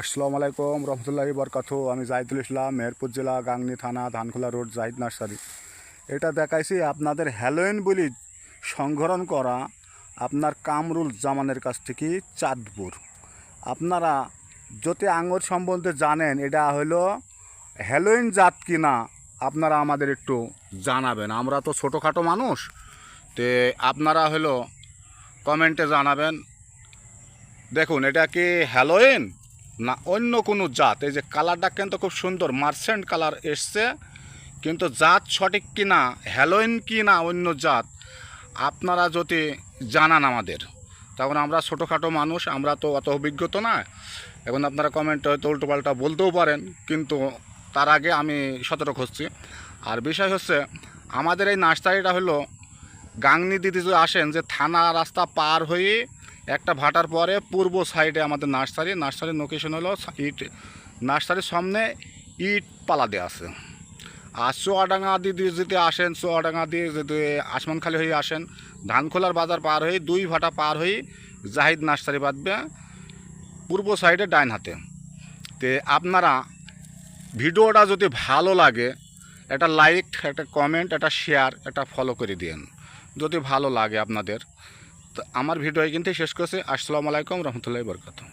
আসসালামু আলাইকুম রহমতুল্লাহি বরকাতু। আমি জাহিদুল ইসলাম, মেহেরপুর জেলা, গাংনী থানা, ধানখোলা রোড, জাহিদ নার্সারি। এটা দেখাইছি আপনাদের হ্যালোইন বলি সংগ্রহণ করা আপনার কামরুল জামানের কাছ থেকে চাঁদপুর। আপনারা যদি আঙুর সম্বন্ধে জানেন এটা হলো হ্যালোইন জাত কিনা আপনারা আমাদের একটু জানাবেন। আমরা তো ছোটোখাটো মানুষ, তে আপনারা হলো কমেন্টে জানাবেন। দেখুন এটা কি হ্যালোইন না অন্য কোনো জাত। এই যে কালারটা কিন্তু খুব সুন্দর মার্সেন্ট কালার এসছে, কিন্তু জাত সঠিক কি না, হ্যালোইন কি না অন্য জাত, আপনারা যদি জানান আমাদের, তখন আমরা ছোটোখাটো মানুষ, আমরা তো অত অভিজ্ঞতা না। এখন আপনারা কমেন্টে হয়তো উল্টোপাল্টা বলতেও পারেন, কিন্তু তার আগে আমি সতর্ক হচ্ছি। আর বিষয় হচ্ছে আমাদের এই নার্সারিটা হলো গাংনী দিদি যদি আসেন, যে থানা রাস্তা পার হয়ে একটা ভাটার পরে পূর্ব সাইডে আমাদের নার্সারির লোকেশন হলো ইট নার্সারির সামনে ইট পালা দেওয়া আছে। আর চুয়াডাঙ্গা দিয়ে যদি আসেন, চুয়াডাঙ্গা দিয়ে যদি আসমানখালি হয়ে আসেন, ধানখোলার বাজার পার হয়ে 2 ভাটা পার হয়ে জাহিদ নার্সারি বাঁধবে পূর্ব সাইডে ডাইন হাতে। তে আপনারা ভিডিওটা যদি ভালো লাগে একটা লাইক, একটা কমেন্ট, একটা শেয়ার, একটা ফলো করে দিন যদি ভালো লাগে আপনাদের। তো আমার ভিডিও কিন্তু শেষ করছি। আসসালামু আলাইকুম রহমতুল্লাহি বরকাতুহু।